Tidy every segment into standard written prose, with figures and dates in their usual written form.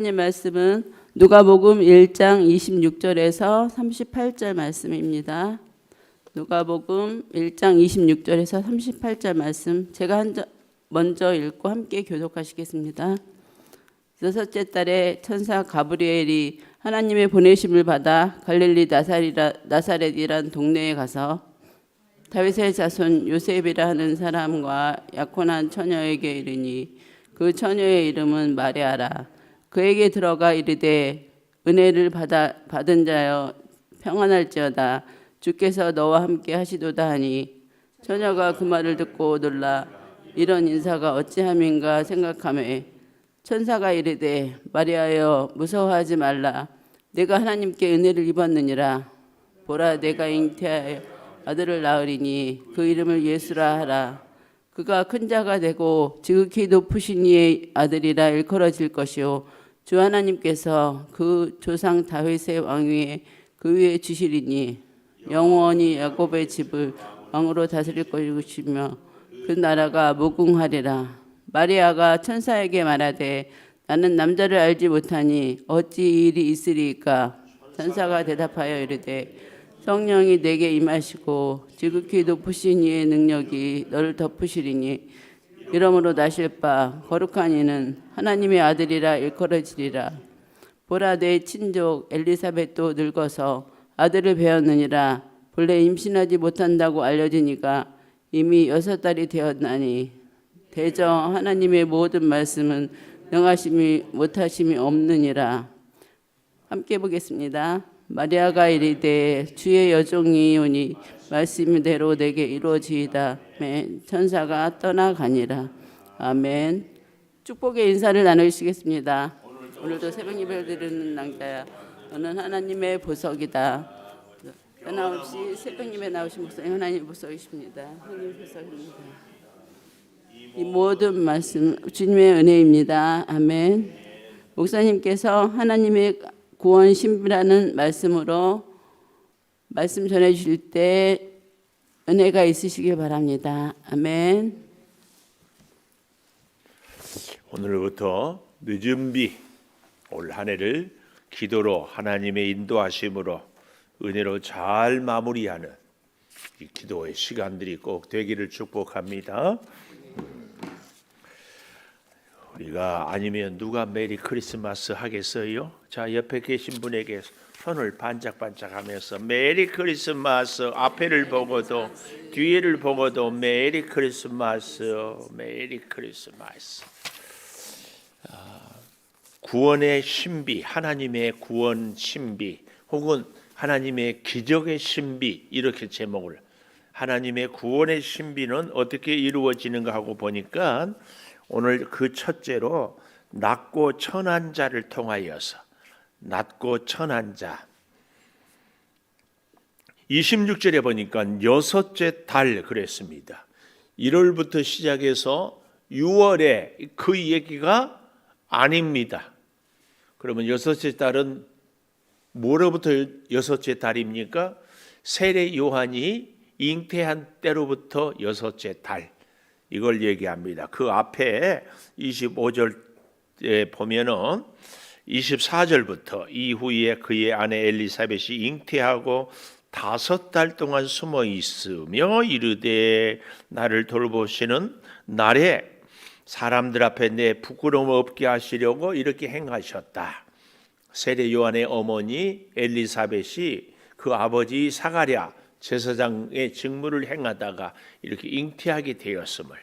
하나님 말씀은 누가복음 1장 26절에서 38절 말씀입니다. 누가복음 1장 26절에서 38절 말씀 제가 먼저 읽고 함께 교독하시겠습니다. 여섯째 달에 천사 가브리엘이 하나님의 보내심을 받아 갈릴리 나사렛이란 동네에 가서 다윗의 자손 요셉이라 하는 사람과 약혼한 처녀에게 이르니 그 처녀의 이름은 마리아라. 그에게 들어가 이르되 은혜를 받은 자여 평안할지어다. 주께서 너와 함께 하시도다 하니 처녀가 그 말을 듣고 놀라 이런 인사가 어찌함인가 생각하매 천사가 이르되 마리아여 무서워하지 말라. 내가 하나님께 은혜를 입었느니라. 보라 내가 잉태하여 아들을 낳으리니 그 이름을 예수라 하라. 그가 큰 자가 되고 지극히 높으신 이의 아들이라 일컬어질 것이요 주 하나님께서 그 조상 다윗의 왕위에 그 위에 주시리니 영원히 야곱의 집을 왕으로 다스릴 것이며 그 나라가 무궁하리라. 마리아가 천사에게 말하되 나는 남자를 알지 못하니 어찌 이 일이 있으리이까. 천사가 대답하여 이르되 성령이 내게 임하시고 지극히 높으신 이의 능력이 너를 덮으시리니 이러므로 나실 바 거룩한 이는 하나님의 아들이라 일컬어지리라. 보라 내 친족 엘리사벳도 늙어서 아들을 배었느니라. 본래 임신하지 못한다고 알려지니까 이미 6달이 되었나니 대저 하나님의 모든 말씀은 능하심이 못하심이 없느니라. 함께 보겠습니다. 마리아가 이르되 주의 여종이오니 말씀대로 내게 이루어지이다. 천사가 떠나가니라. 아멘. 축복의 인사를 나누시겠습니다. 오늘도 새벽 예배를 드리는 낭자야 너는 하나님의 보석이다. 변함없이 새벽 예배 나오신 목사님 하나님 보석이십니다. 하나님 보석입니다. 이 모든 말씀 주님의 은혜입니다. 아멘. 목사님께서 하나님의 구원 신비라는 말씀으로 말씀 전해 주실 때 은혜가 있으시길 바랍니다. 아멘. 오늘부터 늦은 비 올 한 해를 기도로 하나님의 인도하심으로 은혜로 잘 마무리하는 이 기도의 시간들이 꼭 되기를 축복합니다. 우리가 아니면 누가 메리 크리스마스 하겠어요? 자, 옆에 계신 분에게 손을 반짝반짝하면서 메리 크리스마스. 앞에를 보고도 뒤에를 보고도 메리 크리스마스, 메리 크리스마스. 구원의 신비, 하나님의 구원 신비, 혹은 하나님의 기적의 신비, 이렇게 제목을. 하나님의 구원의 신비는 어떻게 이루어지는가 하고 보니까 오늘 그 첫째로 낮고 천한 자를 통하여서, 낮고 천한 자. 26절에 보니까 여섯째 달 그랬습니다. 1월부터 시작해서 6월에 그 얘기가 아닙니다. 그러면 여섯째 달은 뭐로부터 여섯째 달입니까? 세례 요한이 잉태한 때로부터 여섯째 달, 이걸 얘기합니다. 그 앞에 25절에 보면은 24절부터 이후에 그의 아내 엘리사벳이 잉태하고 5달 동안 숨어 있으며 이르되 나를 돌보시는 날에 사람들 앞에 내 부끄러움 없게 하시려고 이렇게 행하셨다. 세례 요한의 어머니 엘리사벳이 그 아버지 사가랴 제사장의 직무를 행하다가 이렇게 잉태하게 되었음을.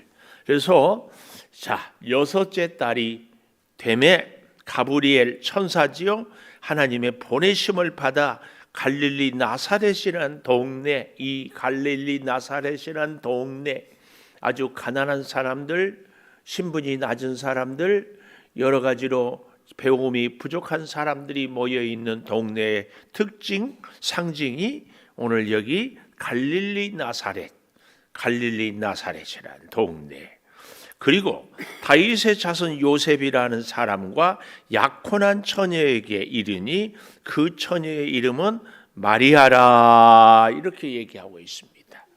그래서 자, 여섯째 달이 되매 가브리엘 천사지요 하나님의 보내심을 받아 갈릴리 나사렛이라는 동네, 이 갈릴리 나사렛이라는 동네, 아주 가난한 사람들, 신분이 낮은 사람들, 여러 가지로 배움이 부족한 사람들이 모여 있는 동네의 특징, 상징이 오늘 여기 갈릴리 나사렛, 갈릴리 나사렛이라는 동네. 그리고 다윗의 자손 요셉이라는 사람과 약혼한 처녀에게 이르니 그 처녀의 이름은 마리아라, 이렇게 얘기하고 있습니다.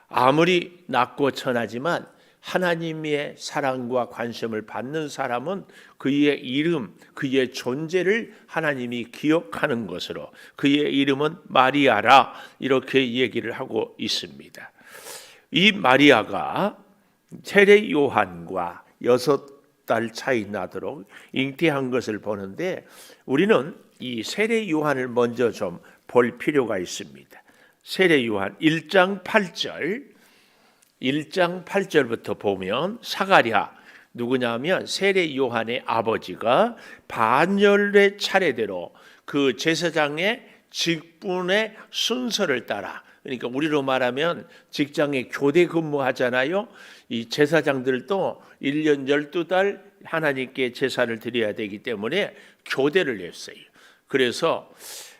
아무리 낮고 천하지만 하나님의 사랑과 관심을 받는 사람은 그의 이름, 그의 존재를 하나님이 기억하는 것으로 그의 이름은 마리아라 이렇게 얘기를 하고 있습니다. 이 마리아가 세례 요한과 6달 차이 나도록 잉태한 것을 보는데 우리는 이 세례 요한을 먼저 좀 볼 필요가 있습니다. 세례 요한 1장 8절부터 보면 사가랴 누구냐면 세례 요한의 아버지가 반열의 차례대로 그 제사장의 직분의 순서를 따라, 그러니까 우리로 말하면 직장에 교대 근무하잖아요. 이 제사장들도 1년 12달 하나님께 제사를 드려야 되기 때문에 교대를 했어요. 그래서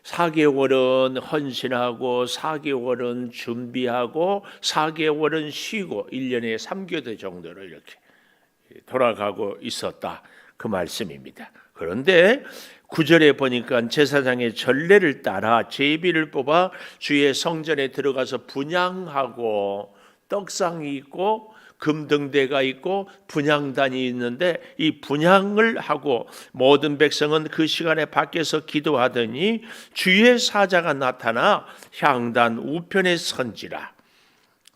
4개월은 헌신하고 4개월은 준비하고 4개월은 쉬고 1년에 3교대 정도로 이렇게 돌아가고 있었다 그 말씀입니다. 그런데 9절에 보니까 제사장의 전례를 따라 제비를 뽑아 주의 성전에 들어가서 분향하고 떡상이 있고 금등대가 있고 분향단이 있는데 이 분향을 하고 모든 백성은 그 시간에 밖에서 기도하더니 주의 사자가 나타나 향단 우편에 선지라.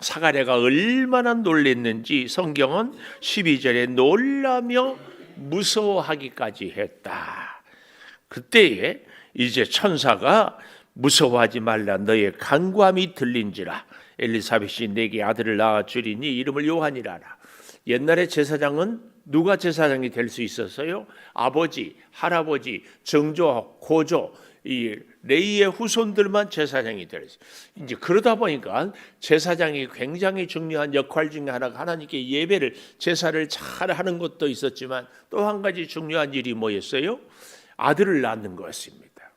사가랴가 얼마나 놀랐는지 성경은 12절에 놀라며 무서워하기까지 했다. 그때에 이제 천사가 무서워하지 말라, 너의 간구함이 들린지라. 엘리사벳이 내게 아들을 낳아 주리니 이름을 요한이라라. 옛날에 제사장은 누가 제사장이 될 수 있었어요? 아버지, 할아버지, 정조, 고조, 이 레이의 후손들만 제사장이 될 수. 이제 그러다 보니까 제사장이 굉장히 중요한 역할 중에 하나가 하나님께 예배를 제사를 잘 하는 것도 있었지만 또 한 가지 중요한 일이 뭐였어요? 아들을 낳는 것입니다.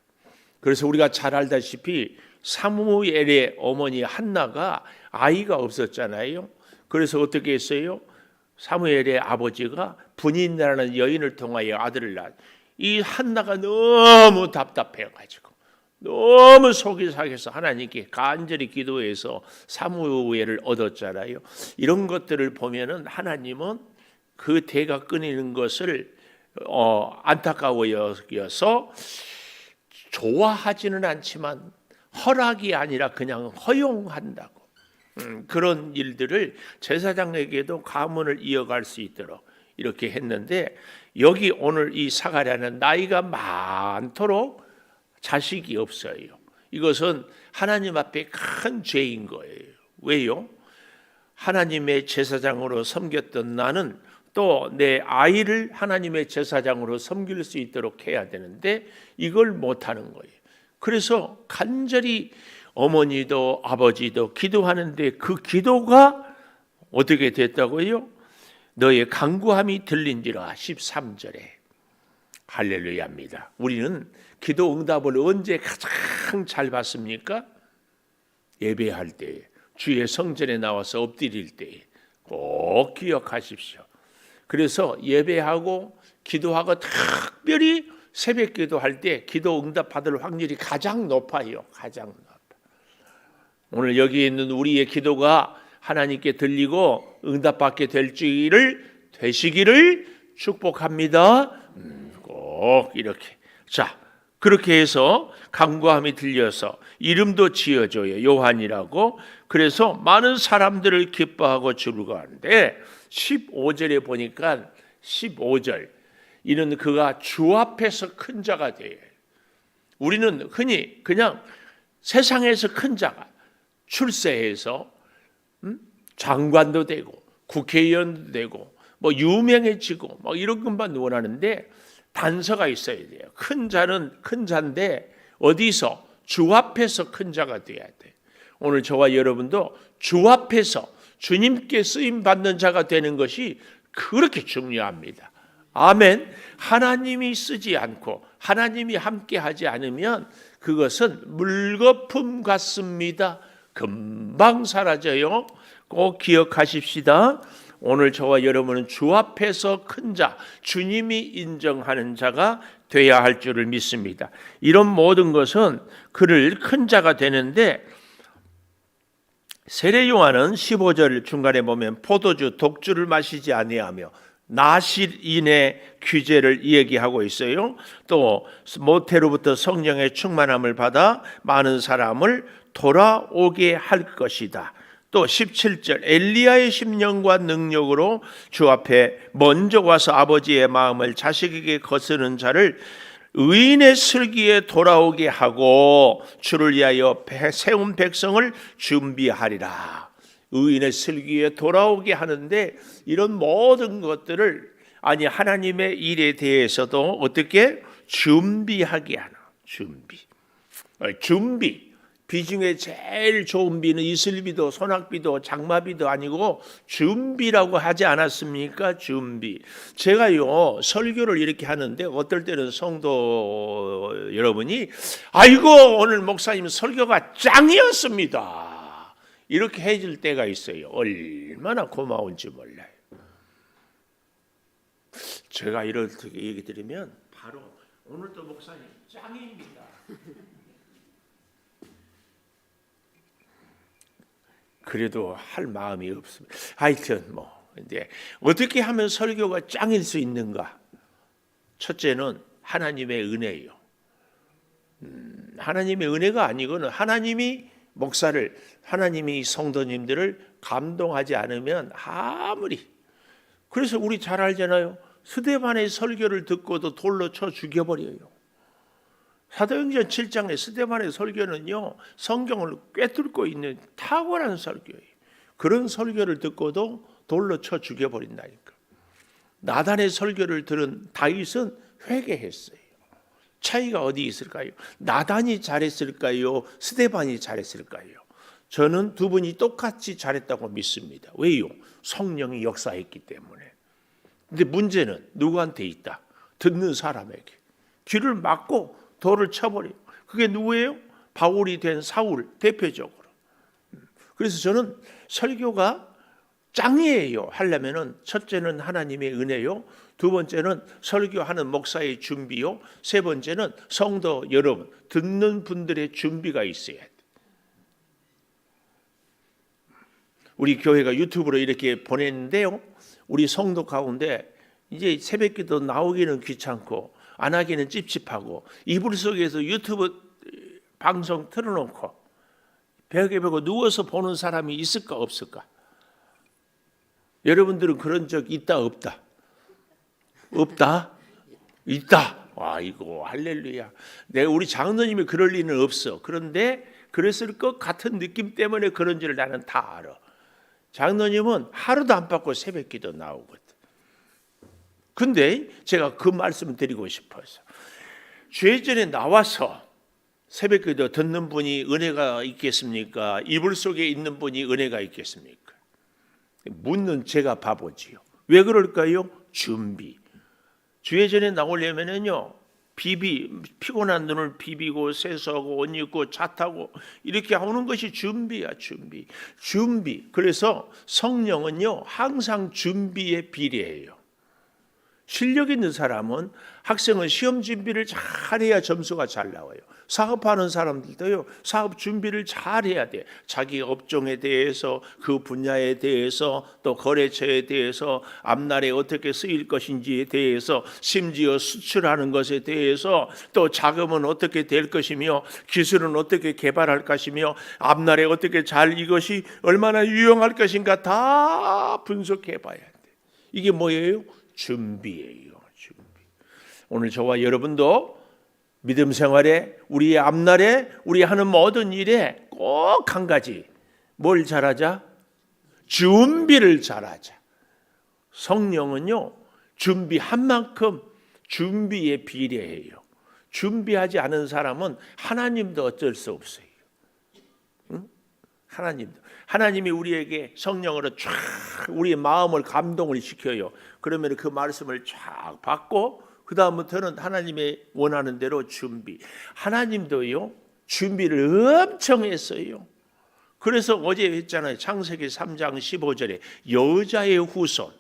그래서 우리가 잘 알다시피 사무엘의 어머니 한나가 아이가 없었잖아요. 그래서 어떻게 했어요? 사무엘의 아버지가 분인이라는 여인을 통하여 아들을 낳았. 이 한나가 너무 답답해가지고 너무 속이 상해서 하나님께 간절히 기도해서 사무엘을 얻었잖아요. 이런 것들을 보면은 하나님은 그 대가 끊이는 것을 안타까워 여겨서 좋아하지는 않지만 허락이 아니라 그냥 허용한다고. 그런 일들을 제사장에게도 가문을 이어갈 수 있도록 이렇게 했는데 여기 오늘 이 사가랴는 나이가 많도록 자식이 없어요. 이것은 하나님 앞에 큰 죄인 거예요. 왜요? 하나님의 제사장으로 섬겼던 나는 또 내 아이를 하나님의 제사장으로 섬길 수 있도록 해야 되는데 이걸 못하는 거예요. 그래서 간절히 어머니도 아버지도 기도하는데 그 기도가 어떻게 됐다고요? 너의 간구함이 들린지라. 13절에 할렐루야입니다. 우리는 기도 응답을 언제 가장 잘 받습니까? 예배할 때, 주의 성전에 나와서 엎드릴 때 꼭 기억하십시오. 그래서 예배하고 기도하고 특별히 새벽 기도할 때 기도 응답 받을 확률이 가장 높아요. 가장 높아. 오늘 여기 있는 우리의 기도가 하나님께 들리고 응답받게 되시기를 축복합니다. 꼭 이렇게. 자, 그렇게 해서 간구함이 들려서 이름도 지어줘요. 요한이라고. 그래서 많은 사람들을 기뻐하고 즐거워하는데 15절에 보니까 15절 이는 그가 주 앞에서 큰 자가 돼요. 우리는 흔히 그냥 세상에서 큰 자가 출세해서 장관도 되고 국회의원도 되고 뭐 유명해지고 뭐 이런 것만 원하는데 단서가 있어야 돼요. 큰 자는 큰 자인데 어디서? 주 앞에서 큰 자가 돼야 돼. 오늘 저와 여러분도 주 앞에서 주님께 쓰임 받는 자가 되는 것이 그렇게 중요합니다. 아멘. 하나님이 쓰지 않고 하나님이 함께 하지 않으면 그것은 물거품 같습니다. 금방 사라져요. 꼭 기억하십시다. 오늘 저와 여러분은 주 앞에서 큰 자, 주님이 인정하는 자가 돼야 할 줄을 믿습니다. 이런 모든 것은 그를 큰 자가 되는데 세례 요한은 15절 중간에 보면 포도주 독주를 마시지 아니하며 나실인의 규제를 얘기하고 있어요. 또 모태로부터 성령의 충만함을 받아 많은 사람을 돌아오게 할 것이다. 또 17절 엘리야의 심령과 능력으로 주 앞에 먼저 와서 아버지의 마음을 자식에게 거스르는 자를 의인의 슬기에 돌아오게 하고 주를 위하여 세운 백성을 준비하리라. 의인의 슬기에 돌아오게 하는데 이런 모든 것들을 하나님의 일에 대해서도 어떻게 준비하게 하나. 준비. 비 중에 제일 좋은 비는 이슬비도 소낙비도 장마비도 아니고 준비라고 하지 않았습니까? 준비. 제가요 설교를 이렇게 하는데 어떨 때는 성도 여러분이 아이고 오늘 목사님 설교가 짱이었습니다 이렇게 해줄 때가 있어요. 얼마나 고마운지 몰라요. 제가 이렇게 얘기 드리면 바로 오늘도 목사님 짱입니다. 그래도 할 마음이 없습니다. 하여튼 이제 어떻게 하면 설교가 짱일 수 있는가? 첫째는 하나님의 은혜예요. 하나님의 은혜가 아니고는 하나님이 목사를, 하나님이 성도님들을 감동하지 않으면 아무리. 그래서 우리 잘 알잖아요. 스데반의 설교를 듣고도 돌로 쳐 죽여버려요. 사도행전 7장의 스데반의 설교는요 성경을 꿰뚫고 있는 탁월한 설교예요. 그런 설교를 듣고도 돌로 쳐 죽여버린다니까. 나단의 설교를 들은 다윗은 회개했어요. 차이가 어디 있을까요? 나단이 잘했을까요? 스데반이 잘했을까요? 저는 두 분이 똑같이 잘했다고 믿습니다. 왜요? 성령이 역사했기 때문에. 근데 문제는 누구한테 있다? 듣는 사람에게. 귀를 막고 돌을 쳐버려요. 그게 누구예요? 바울이 된 사울 대표적으로. 그래서 저는 설교가 짱이에요 하려면은 첫째는 하나님의 은혜요, 두 번째는 설교하는 목사의 준비요, 세 번째는 성도 여러분 듣는 분들의 준비가 있어야 돼. 우리 교회가 유튜브로 이렇게 보냈는데요, 우리 성도 가운데 이제 새벽기도 나오기는 귀찮고 안 하기는 찝찝하고 이불 속에서 유튜브 방송 틀어놓고 벽에 보고 누워서 보는 사람이 있을까 없을까? 여러분들은 그런 적 있다 없다? 없다? 있다. 아이고 할렐루야. 내가 우리 장로님이 그럴 리는 없어. 그런데 그랬을 것 같은 느낌 때문에 그런 줄 나는 다 알아. 장로님은 하루도 안 받고 새벽기도 나오거든. 근데 제가 그 말씀 드리고 싶어서 죄전에 나와서 새벽기도 듣는 분이 은혜가 있겠습니까? 이불 속에 있는 분이 은혜가 있겠습니까? 묻는 제가 바보지요. 왜 그럴까요? 준비. 죄전에 나오려면은요 피곤한 눈을 비비고 세수하고 옷 입고 차 타고 이렇게 오는 것이 준비야. 준비. 그래서 성령은요 항상 준비에 비례해요. 실력 있는 사람은 학생은 시험 준비를 잘해야 점수가 잘 나와요. 사업하는 사람들도요 사업 준비를 잘해야 돼. 자기 업종에 대해서, 그 분야에 대해서, 또 거래처에 대해서, 앞날에 어떻게 쓰일 것인지에 대해서, 심지어 수출하는 것에 대해서, 또 자금은 어떻게 될 것이며 기술은 어떻게 개발할 것이며 앞날에 어떻게 잘 이것이 얼마나 유용할 것인가 다 분석해 봐야 돼. 이게 뭐예요? 준비예요. 준비. 오늘 저와 여러분도 믿음 생활에, 우리의 앞날에, 우리 하는 모든 일에 꼭 한 가지 뭘 잘하자? 준비를 잘하자. 성령은요 준비한 만큼 준비에 비례해요. 준비하지 않은 사람은 하나님도 어쩔 수 없어요. 응? 하나님이 우리에게 성령으로 쫙 우리의 마음을 감동을 시켜요. 그러면 그 말씀을 쫙 받고 그 다음부터는 하나님의 원하는 대로 준비. 하나님도요 준비를 엄청 했어요. 그래서 어제 했잖아요. 창세기 3장 15절에 여자의 후손.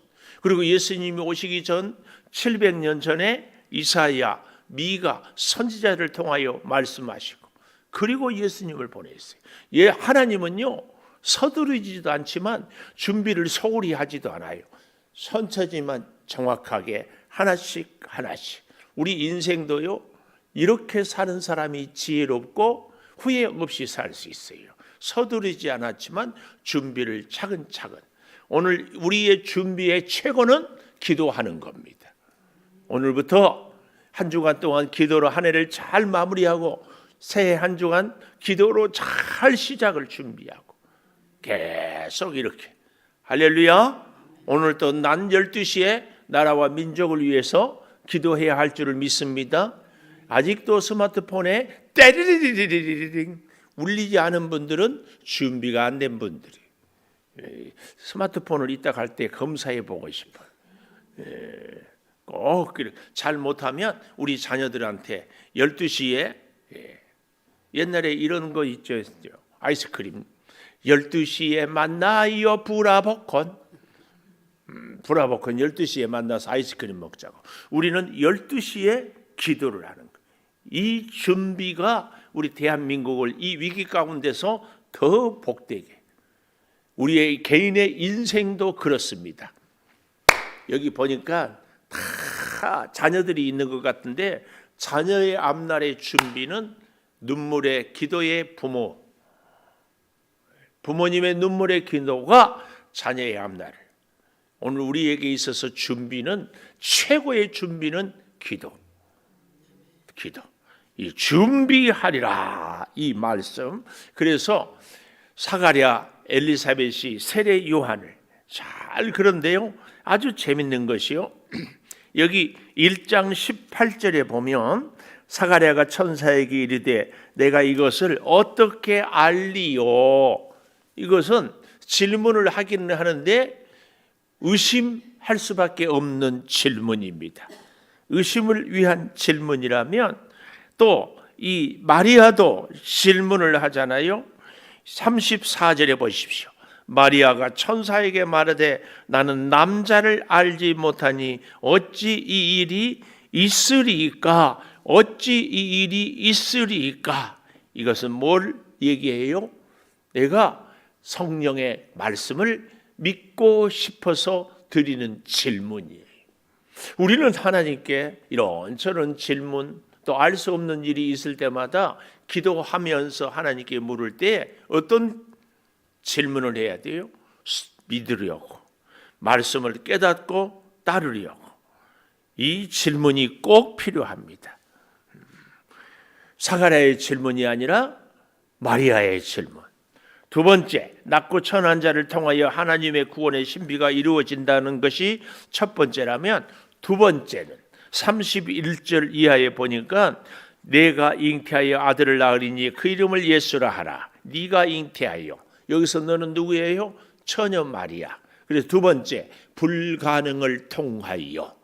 그리고 예수님이 오시기 전 700년 전에 이사야, 미가 선지자를 통하여 말씀하시고 그리고 예수님을 보냈어요. 하나님은요 서두르지도 않지만 준비를 소홀히 하지도 않아요. 천천히만 정확하게 하나씩 하나씩. 우리 인생도요, 이렇게 사는 사람이 지혜롭고 후회 없이 살 수 있어요. 서두르지 않았지만 준비를 차근차근. 오늘 우리의 준비의 최고는 기도하는 겁니다. 오늘부터 한 주간 동안 기도로 한 해를 잘 마무리하고 새해 한 주간 기도로 잘 시작을 준비하고 계속 이렇게. 할렐루야. 오늘 또 낮 12시에 나라와 민족을 위해서 기도해야 할 줄을 믿습니다. 아직도 스마트폰에 떼리리리리리링 울리지 않은 분들은 준비가 안 된 분들이. 스마트폰을 이따 갈 때 검사해 보고 싶어요. 꼭 잘 못하면 우리 자녀들한테 12시에 옛날에 이런 거 있죠. 아이스크림 12시에 만나요 브라보콘. 브라보콘 12시에 만나서 아이스크림 먹자고. 우리는 12시에 기도를 하는 거예요. 이 준비가 우리 대한민국을 이 위기 가운데서 더 복되게. 우리의 개인의 인생도 그렇습니다. 여기 보니까 다 자녀들이 있는 것 같은데 자녀의 앞날의 준비는 눈물의 기도의 부모, 부모님의 눈물의 기도가 자녀의 앞날을. 오늘 우리에게 있어서 준비는 최고의 준비는 기도. 이 준비하리라 이 말씀. 그래서 사가랴, 엘리사벳이 세례 요한을 잘. 그런데요, 아주 재밌는 것이요, 여기 1장 18절에 보면 사가랴가 천사에게 이르되 내가 이것을 어떻게 알리요? 이것은 질문을 하기는 하는데 의심할 수밖에 없는 질문입니다. 의심을 위한 질문이라면 또 이 마리아도 질문을 하잖아요. 34절에 보십시오. 마리아가 천사에게 말하되 나는 남자를 알지 못하니 어찌 이 일이 있으리까? 어찌 이 일이 있으리까? 이것은 뭘 얘기해요? 내가 성령의 말씀을 믿고 싶어서 드리는 질문이에요. 우리는 하나님께 이런저런 질문, 또 알 수 없는 일이 있을 때마다 기도하면서 하나님께 물을 때 어떤 질문을 해야 돼요? 믿으려고, 말씀을 깨닫고 따르려고. 이 질문이 꼭 필요합니다. 사가랴의 질문이 아니라 마리아의 질문. 두 번째, 낮고 천한 자를 통하여 하나님의 구원의 신비가 이루어진다는 것이 첫 번째라면, 두 번째는 31절 이하에 보니까 내가 잉태하여 아들을 낳으리니 그 이름을 예수라 하라. 네가 잉태하여. 여기서 너는 누구예요? 처녀 마리아. 그래서 두 번째, 불가능을 통하여.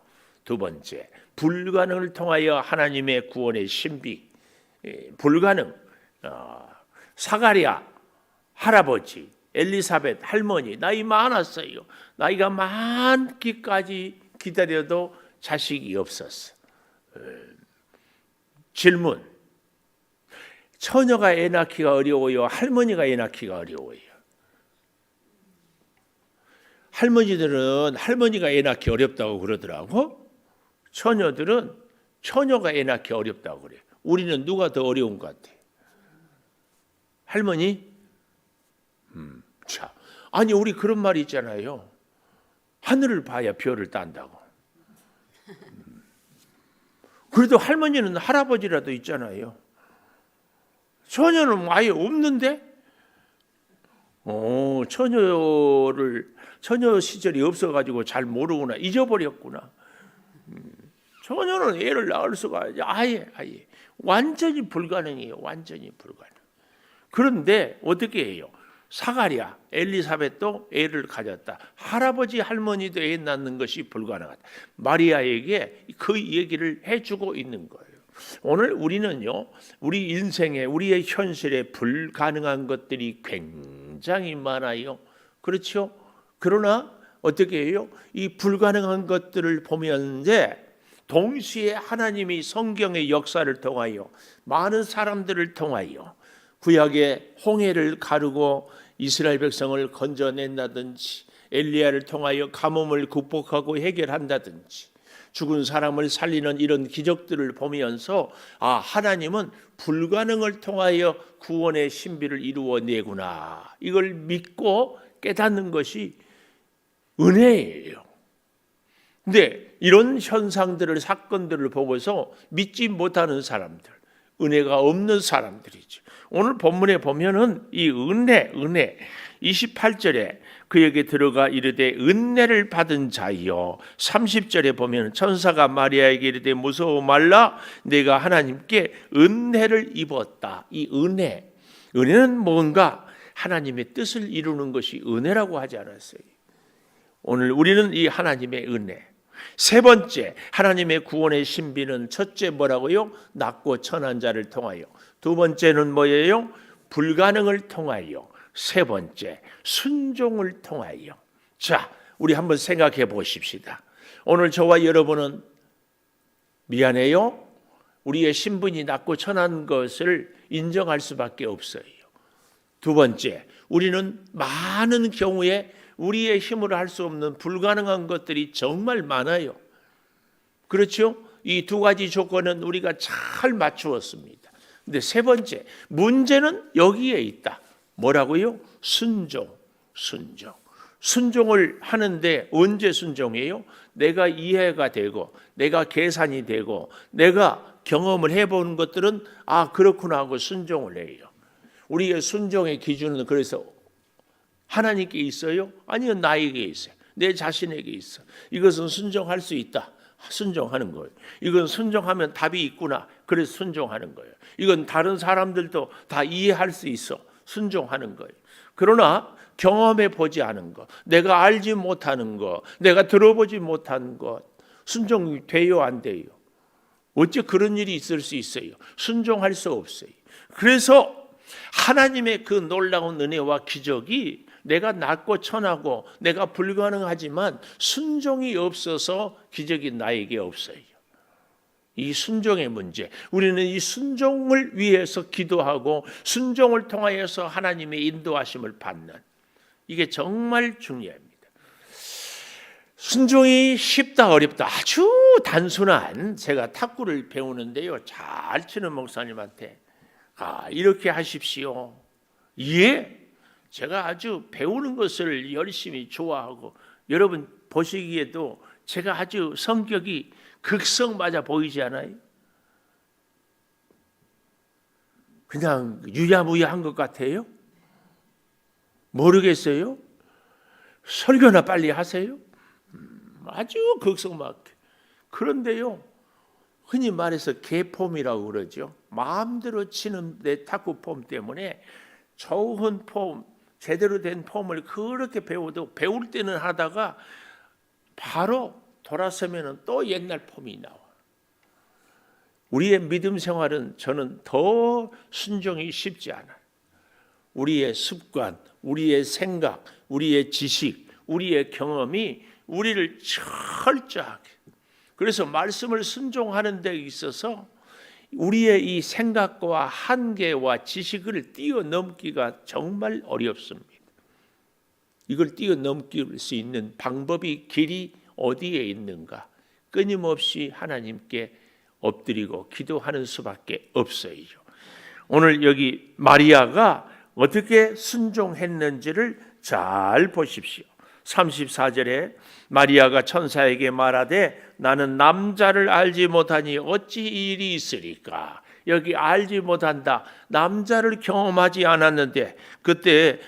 두 번째, 불가능을 통하여 하나님의 구원의 신비. 불가능. 사가랴 할아버지, 엘리사벳 할머니 나이 많았어요. 나이가 많기까지 기다려도 자식이 없었어. 질문. 처녀가 애 낳기가 어려워요? 할머니가 애 낳기가 어려워요? 할머니들은 할머니가 애 낳기 어렵다고 그러더라고. 처녀들은 처녀가 애 낳기 어렵다고 그래요. 우리는 누가 더 어려운 것 같아? 할머니? 참. 아니, 우리 그런 말이 있잖아요. 하늘을 봐야 별을 딴다고. 그래도 할머니는 할아버지라도 있잖아요. 처녀는 아예 없는데? 처녀 시절이 없어가지고 잘 모르구나. 잊어버렸구나. 처녀는 애를 낳을 수가 아예 완전히 불가능해요. 완전히 불가능. 그런데 어떻게 해요? 사가랴, 엘리사벳도 애를 가졌다. 할아버지, 할머니도 애 낳는 것이 불가능하다. 마리아에게 그 얘기를 해주고 있는 거예요. 오늘 우리는요, 우리 인생에, 우리의 현실에 불가능한 것들이 굉장히 많아요. 그렇죠? 그러나 어떻게 해요? 이 불가능한 것들을 보면서 동시에 하나님이 성경의 역사를 통하여 많은 사람들을 통하여 구약의 홍해를 가르고 이스라엘 백성을 건져낸다든지 엘리야를 통하여 가뭄을 극복하고 해결한다든지 죽은 사람을 살리는 이런 기적들을 보면서 하나님은 불가능을 통하여 구원의 신비를 이루어내구나, 이걸 믿고 깨닫는 것이 은혜예요. 근데 이런 현상들을, 사건들을 보고서 믿지 못하는 사람들, 은혜가 없는 사람들이죠. 오늘 본문에 보면은 이 은혜 28절에 그에게 들어가 이르되 은혜를 받은 자여, 30절에 보면 천사가 마리아에게 이르되 무서워 말라, 내가 하나님께 은혜를 입었다. 이 은혜는 뭔가 하나님의 뜻을 이루는 것이 은혜라고 하지 않았어요. 오늘 우리는 이 하나님의 은혜, 세 번째 하나님의 구원의 신비는 첫째 뭐라고요? 낮고 천한 자를 통하여, 두 번째는 뭐예요? 불가능을 통하여, 세 번째 순종을 통하여. 자, 우리 한번 생각해 보십시다. 오늘 저와 여러분은 미안해요, 우리의 신분이 낮고 천한 것을 인정할 수밖에 없어요. 두 번째, 우리는 많은 경우에 우리의 힘으로 할 수 없는 불가능한 것들이 정말 많아요. 그렇죠? 이 두 가지 조건은 우리가 잘 맞추었습니다. 근데 세 번째, 문제는 여기에 있다. 뭐라고요? 순종을 하는데 언제 순종해요? 내가 이해가 되고, 내가 계산이 되고, 내가 경험을 해보는 것들은 그렇구나 하고 순종을 해요. 우리의 순종의 기준은 그래서 하나님께 있어요? 아니요, 나에게 있어요. 내 자신에게 있어. 이것은 순종할 수 있다. 순종하는 거예요. 이건 순종하면 답이 있구나. 그래서 순종하는 거예요. 이건 다른 사람들도 다 이해할 수 있어. 순종하는 거예요. 그러나 경험해 보지 않은 것, 내가 알지 못하는 것, 내가 들어보지 못한 것, 순종이 돼요, 안 돼요? 어째 그런 일이 있을 수 있어요? 순종할 수 없어요. 그래서 하나님의 그 놀라운 은혜와 기적이 내가 낮고 천하고 내가 불가능하지만 순종이 없어서 기적이 나에게 없어요. 이 순종의 문제, 우리는 이 순종을 위해서 기도하고 순종을 통하여서 하나님의 인도하심을 받는, 이게 정말 중요합니다. 순종이 쉽다 어렵다, 아주 단순한, 제가 탁구를 배우는데요, 잘 치는 목사님한테 이렇게 하십시오. 예? 제가 아주 배우는 것을 열심히 좋아하고, 여러분 보시기에도 제가 아주 성격이 극성 맞아 보이지 않아요? 그냥 유야무야한 것 같아요? 모르겠어요? 설교나 빨리 하세요? 아주 극성맞게. 그런데요, 흔히 말해서 개폼이라고 그러죠. 마음대로 치는 내 탁구 폼 때문에 좋은 폼, 제대로 된 폼을 그렇게 배워도 배울 때는 하다가 바로 돌아서면 또 옛날 폼이 나와. 우리의 믿음 생활은 저는 더 순종이 쉽지 않아요. 우리의 습관, 우리의 생각, 우리의 지식, 우리의 경험이 우리를 철저하게, 그래서 말씀을 순종하는 데 있어서 우리의 이 생각과 한계와 지식을 뛰어넘기가 정말 어렵습니다. 이걸 뛰어넘길 수 있는 방법이, 길이 어디에 있는가? 끊임없이 하나님께 엎드리고 기도하는 수밖에 없어요. 오늘 여기 마리아가 어떻게 순종했는지를 잘 보십시오. 34절에 마리아가 천사에게 말하되 나는 남자를 알지 못하니 어찌 이 일이 있으리까? 여기 알지 못한다, 남자를 경험하지 않았는데, 그때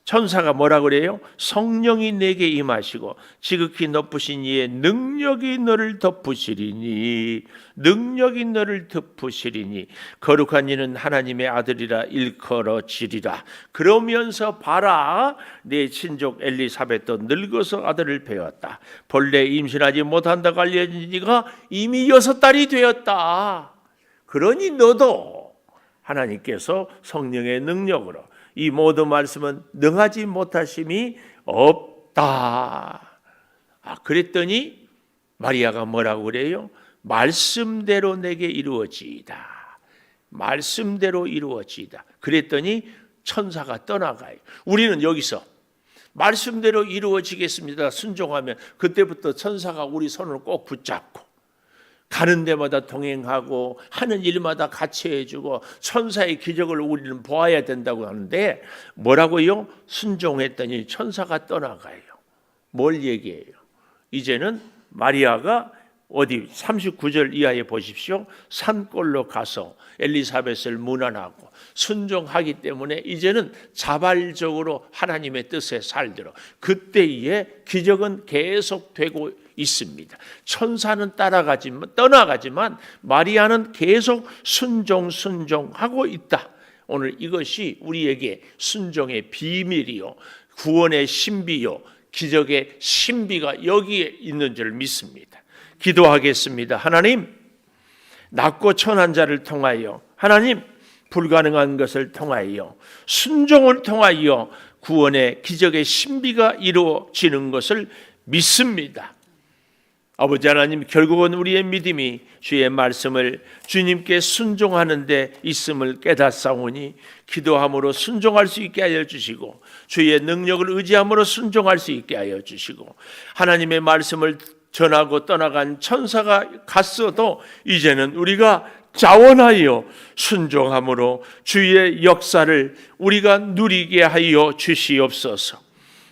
천사가 뭐라 그래요? 성령이 내게 임하시고 지극히 높으신 이의 능력이 너를 덮으시리니, 능력이 너를 덮으시리니 거룩한 이는 하나님의 아들이라 일컬어지리라. 그러면서 봐라, 내 친족 엘리사벳도 늙어서 아들을 배웠다. 본래 임신하지 못한다고 알려진 네가 이미 6달이 되었다. 그러니 너도 하나님께서 성령의 능력으로, 이 모든 말씀은 능하지 못하심이 없다. 그랬더니 마리아가 뭐라고 그래요? 말씀대로 내게 이루어지이다. 말씀대로 이루어지이다. 그랬더니 천사가 떠나가요. 우리는 여기서 말씀대로 이루어지겠습니다 순종하면 그때부터 천사가 우리 손을 꼭 붙잡고 가는 데마다 동행하고 하는 일마다 같이 해주고 천사의 기적을 우리는 보아야 된다고 하는데 뭐라고요? 순종했더니 천사가 떠나가요. 뭘 얘기해요? 이제는 마리아가 어디 39절 이하에 보십시오. 산골로 가서 엘리사벳을 문안하고 순종하기 때문에 이제는 자발적으로 하나님의 뜻에 살도록 그때의 기적은 계속되고 있습니다. 천사는 떠나가지만 마리아는 계속 순종하고 있다. 오늘 이것이 우리에게 순종의 비밀이요, 구원의 신비요, 기적의 신비가 여기에 있는 줄 믿습니다. 기도하겠습니다. 하나님, 낮고 천한 자를 통하여, 하나님, 불가능한 것을 통하여, 순종을 통하여 구원의 기적의 신비가 이루어지는 것을 믿습니다. 아버지 하나님, 결국은 우리의 믿음이 주의 말씀을 주님께 순종하는 데 있음을 깨닫사오니 기도함으로 순종할 수 있게 하여 주시고 주의 능력을 의지함으로 순종할 수 있게 하여 주시고 하나님의 말씀을 전하고 떠나간 천사가 갔어도 이제는 우리가 자원하여 순종함으로 주의 역사를 우리가 누리게 하여 주시옵소서.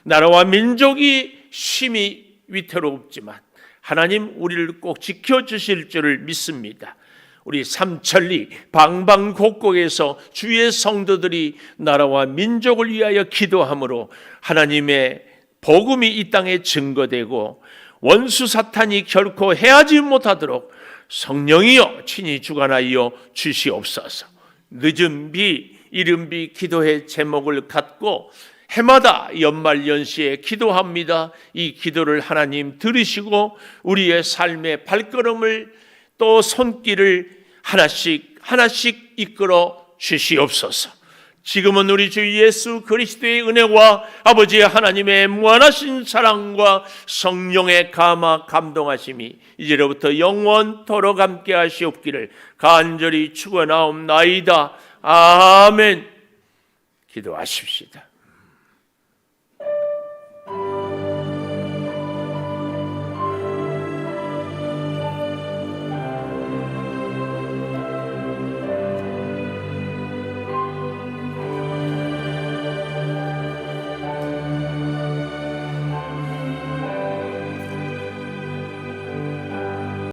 나라와 민족이 심히 위태롭지만 하나님 우리를 꼭 지켜주실 줄을 믿습니다. 우리 삼천리 방방곡곡에서 주의 성도들이 나라와 민족을 위하여 기도함으로 하나님의 복음이 이 땅에 증거되고 원수 사탄이 결코 해하지 못하도록 성령이여 친히 주관하여 주시옵소서. 늦은 비 이른 비 기도의 제목을 갖고 해마다 연말 연시에 기도합니다. 이 기도를 하나님 들으시고 우리의 삶의 발걸음을 또 손길을 하나씩 이끌어 주시옵소서. 지금은 우리 주 예수 그리스도의 은혜와 아버지 하나님의 무한하신 사랑과 성령의 감동하심이 이제로부터 영원토록 함께 하시옵기를 간절히 축원하옵나이다. 아멘. 기도하십시다.